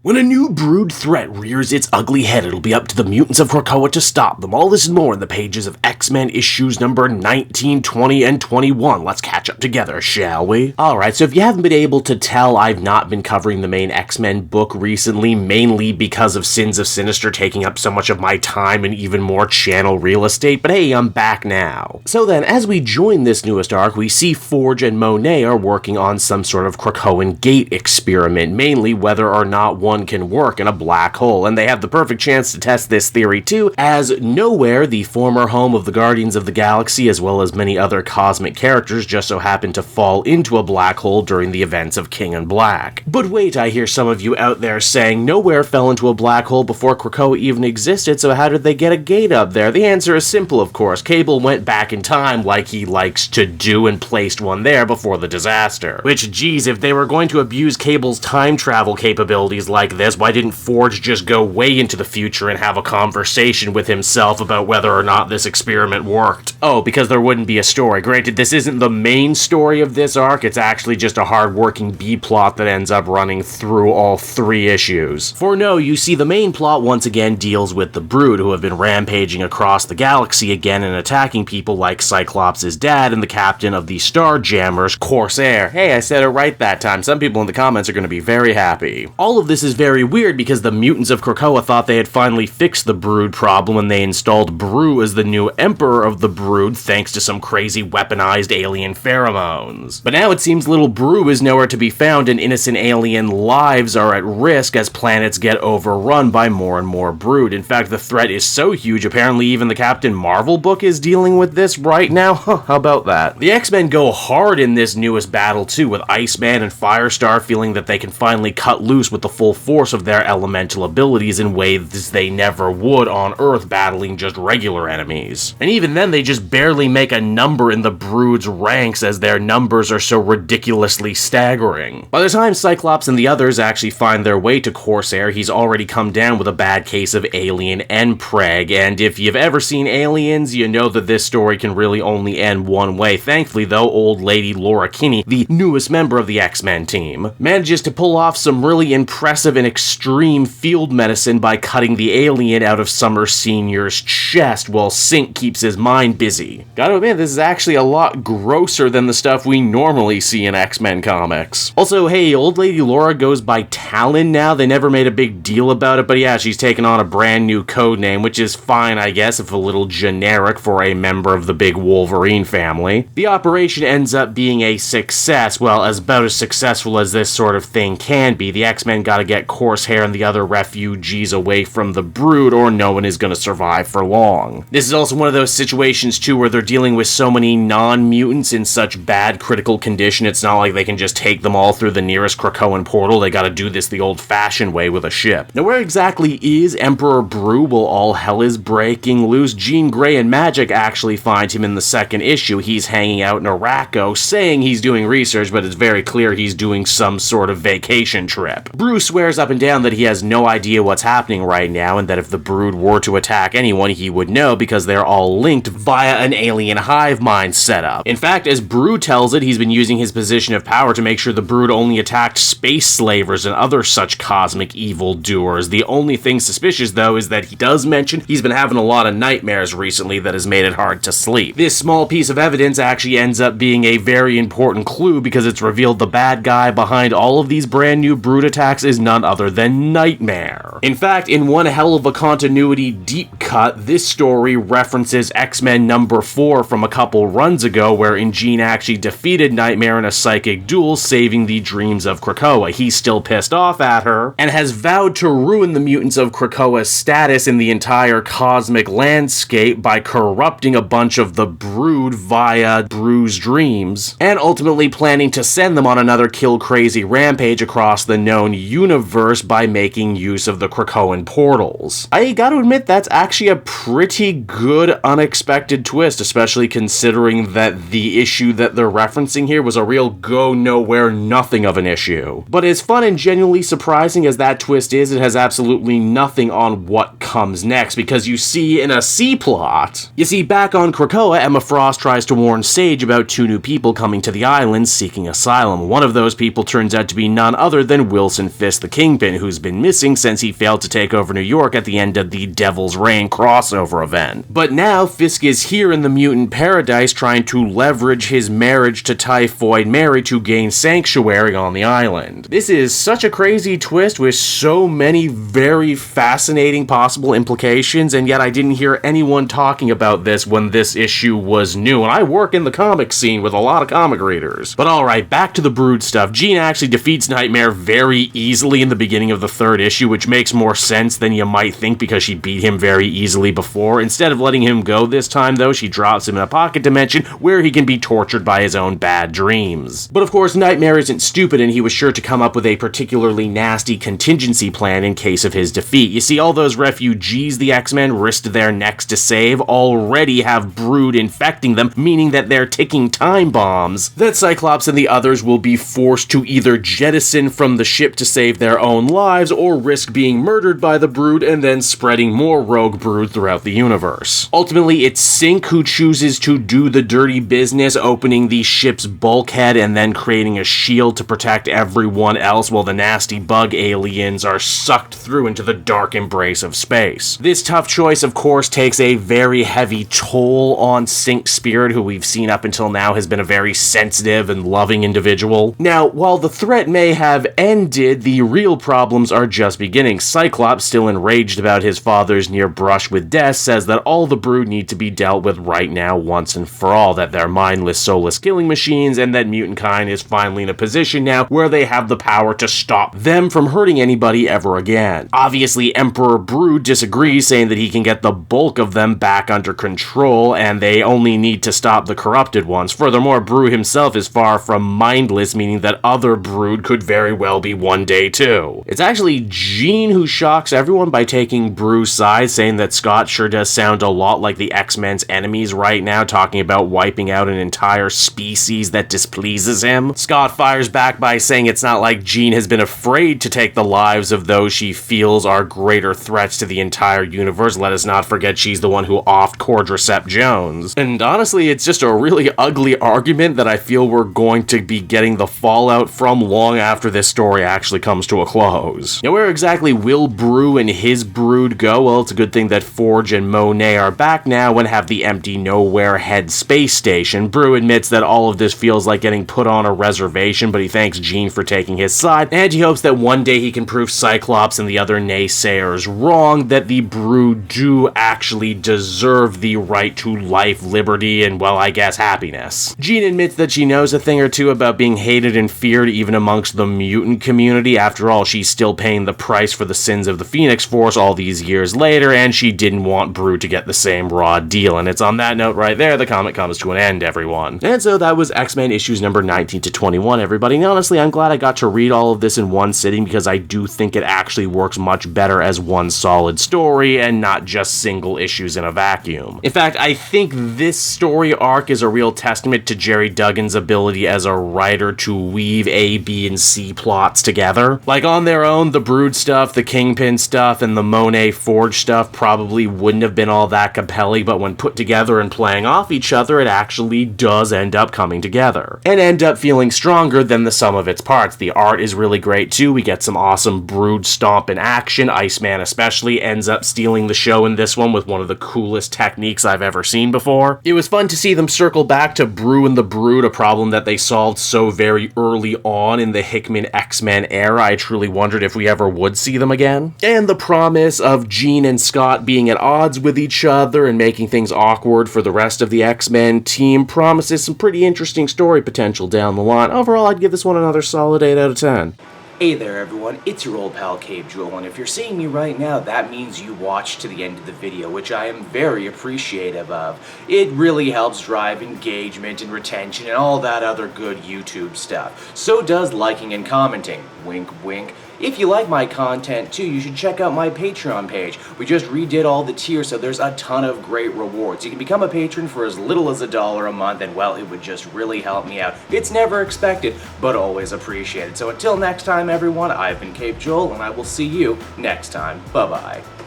When a new brood threat rears its ugly head, it'll be up to the mutants of Krakoa to stop them. All this and more in the pages of X-Men issues number 19, 20, and 21. Let's catch up together, shall we? Alright, so if you haven't been able to tell, I've not been covering the main X-Men book recently, mainly because of Sins of Sinister taking up so much of my time and even more channel real estate, but hey, I'm back now. So then, as we join this newest arc, we see Forge and Monet are working on some sort of Krakoan gate experiment, mainly whether or not one can work in a black hole, and they have the perfect chance to test this theory too, as Nowhere, the former home of the Guardians of the Galaxy, as well as many other cosmic characters, just so happened to fall into a black hole during the events of King in Black. But wait, I hear some of you out there saying, Nowhere fell into a black hole before Krakoa even existed, so how did they get a gate up there? The answer is simple, of course. Cable went back in time like he likes to do and placed one there before the disaster. Which, geez, if they were going to abuse Cable's time travel capabilities like this, why didn't Forge just go way into the future and have a conversation with himself about whether or not this experiment worked? Oh, because there wouldn't be a story. Granted, this isn't the main story of this arc, it's actually just a hard-working B-plot that ends up running through all 3 issues. For no, you see, the main plot once again deals with the Brood, who have been rampaging across the galaxy again and attacking people like Cyclops' dad and the captain of the Starjammers, Corsair. Hey, I said it right that time. Some people in the comments are going to be very happy. All of this is very weird because the mutants of Krakoa thought they had finally fixed the Brood problem when they installed Brew as the new emperor of the Brood thanks to some crazy weaponized alien pheromones. But now it seems little Brew is nowhere to be found and innocent alien lives are at risk as planets get overrun by more and more Brood. In fact, the threat is so huge, apparently even the Captain Marvel book is dealing with this right now. How about that? The X-Men go hard in this newest battle too, with Iceman and Firestar feeling that they can finally cut loose with the full force of their elemental abilities in ways they never would on Earth battling just regular enemies. And even then, they just barely make a number in the Brood's ranks as their numbers are so ridiculously staggering. By the time Cyclops and the others actually find their way to Corsair, he's already come down with a bad case of alien N-Preg, and if you've ever seen Aliens, you know that this story can really only end one way. Thankfully, though, old lady Laura Kinney, the newest member of the X-Men team, manages to pull off some really impressive and extreme field medicine by cutting the alien out of Summer Senior's chest while Sync keeps his mind busy. Gotta admit, this is actually a lot grosser than the stuff we normally see in X-Men comics. Also, hey, old lady Laura goes by Talon now. They never made a big deal about it, but yeah, she's taken on a brand new code name, which is fine, I guess, if a little generic for a member of the big Wolverine family. The operation ends up being a success, well, as about as successful as this sort of thing can be. The X-Men gotta get Corsair and the other refugees away from the Brood, or no one is gonna survive for long. This is also one of those situations, too, where they're dealing with so many non-mutants in such bad critical condition, it's not like they can just take them all through the nearest Krakoan portal. They gotta do this the old-fashioned way with a ship. Now, where exactly is Emperor Brew while all hell is breaking loose? Jean Grey and Magic actually find him in the second issue. He's hanging out in Araco, saying he's doing research, but it's very clear he's doing some sort of vacation trip. Brew swears up and down that he has no idea what's happening right now, and that if the Brood were to attack anyone, he would know because they're all linked via an alien hive mind setup. In fact, as Brew tells it, he's been using his position of power to make sure the Brood only attacked space slavers and other such cosmic evildoers. The only thing suspicious, though, is that he does mention he's been having a lot of nightmares recently that has made it hard to sleep. This small piece of evidence actually ends up being a very important clue because it's revealed the bad guy behind all of these brand new Brood attacks is none other than Nightmare. In fact, in one hell of a continuity deep cut, this story references X-Men number 4 from a couple runs ago, wherein Jean actually defeated Nightmare in a psychic duel, saving the dreams of Krakoa. He's still pissed off at her, and has vowed to ruin the mutants of Krakoa's status in the entire cosmic landscape by corrupting a bunch of the Brood via Brew's dreams, and ultimately planning to send them on another kill-crazy rampage across the known universe by making use of the Krakoan portals. I gotta admit, that's actually a pretty good unexpected twist, especially considering that the issue that they're referencing here was a real go-nowhere nothing of an issue. But as fun and genuinely surprising as that twist is, it has absolutely nothing on what comes next, because you see in a C-plot, back on Krakoa, Emma Frost tries to warn Sage about 2 new people coming to the island seeking asylum. One of those people turns out to be none other than Wilson Fisk, the Kingpin, who's been missing since he failed to take over New York at the end of the Devil's Reign crossover event. But now Fisk is here in the mutant paradise trying to leverage his marriage to Typhoid Mary to gain sanctuary on the island. This is such a crazy twist with so many very fascinating possible implications, and yet I didn't hear anyone talking about this when this issue was new, and I work in the comic scene with a lot of comic readers. But alright, back to the Brood stuff. Jean actually defeats Nightmare very easily in the beginning of the third issue, which makes more sense than you might think because she beat him very easily before. Instead of letting him go this time, though, she drops him in a pocket dimension where he can be tortured by his own bad dreams. But of course, Nightmare isn't stupid, and he was sure to come up with a particularly nasty contingency plan in case of his defeat. You see, all those refugees the X-Men risked their necks to save already have Brood infecting them, meaning that they're ticking time bombs that Cyclops and the others will be forced to either jettison from the ship to save their own lives or risk being murdered by the Brood and then spreading more rogue Brood throughout the universe. Ultimately, it's Synch who chooses to do the dirty business, opening the ship's bulkhead and then creating a shield to protect everyone else while the nasty bug aliens are sucked through into the dark embrace of space. This tough choice, of course, takes a very heavy toll on Synch's spirit, who we've seen up until now has been a very sensitive and loving individual. Now, while the threat may have ended, the real problems are just beginning. Cyclops, still enraged about his father's near brush with death, says that all the Brood need to be dealt with right now once and for all, that they're mindless, soulless killing machines, and that mutant kind is finally in a position now where they have the power to stop them from hurting anybody ever again. Obviously, Emperor Brood disagrees, saying that he can get the bulk of them back under control, and they only need to stop the corrupted ones. Furthermore, Brood himself is far from mindless, meaning that other Brood could very well be one day too. It's actually Jean who shocks everyone by taking Brood's side, saying that Scott sure does sound a lot like the X-Men's enemies right now, talking about wiping out an entire species that displeases him. Scott fires back by saying it's not like Jean has been afraid to take the lives of those she feels are greater threats to the entire universe. Let us not forget she's the one who offed Cordyceps Jones. And honestly, it's just a really ugly argument that I feel we're going to be getting the fallout from long after this story actually comes to a close. Now, where exactly will Brew and his Brood go? Well, it's a good thing that Forge and Monet are back now and have the empty nowhere head space station. Brew admits that all of this feels like getting put on a reservation, but he thanks Jean for taking his side, and he hopes that one day he can prove Cyclops and the other naysayers wrong, that the Brood do actually deserve the right to life, liberty, and, well, I guess happiness. Jean admits that she knows a thing or two about being hated and feared even amongst the mutant community. After all, she's still paying the price for the sins of the Phoenix Force all these years later, and she didn't want Brood to get the same raw deal. And it's on that note right there the comic comes to an end, everyone. And so that was X-Men issues number 19 to 21, everybody. And honestly, I'm glad I got to read all of this in one sitting, because I do think it actually works much better as one solid story and not just single issues in a vacuum. In fact, I think this story arc is a real testament to Jerry Duggan's ability as a writer to weave A, B, and C plots together. Like, on their own, the Brood stuff, the Kingpin stuff, and the Monet Forge stuff probably wouldn't have been all that compelling, but when put together and playing off each other, it actually does end up coming together, and end up feeling stronger than the sum of its parts. The art is really great too. We get some awesome Brood stomp in action. Iceman especially ends up stealing the show in this one with one of the coolest techniques I've ever seen before. It was fun to see them circle back to Brew and the Brood, a problem that they solved so very early on in the Hickman X-Men era. I truly wondered if we ever would see them again. And the promise of Jean and Scott being at odds with each other and making things awkward for the rest of the X-Men team promises some pretty interesting story potential down the line. Overall, I'd give this one another solid 8 out of 10. Hey there everyone, it's your old pal Cape Jewel, and if you're seeing me right now, that means you watched to the end of the video, which I am very appreciative of. It really helps drive engagement and retention and all that other good YouTube stuff. So does liking and commenting. Wink wink. If you like my content too, you should check out my Patreon page. We just redid all the tiers, so there's a ton of great rewards. You can become a patron for as little as $1 a month, and well, it would just really help me out. It's never expected, but always appreciated. So until next time everyone, I've been Cape Joel, and I will see you next time. Bye-bye.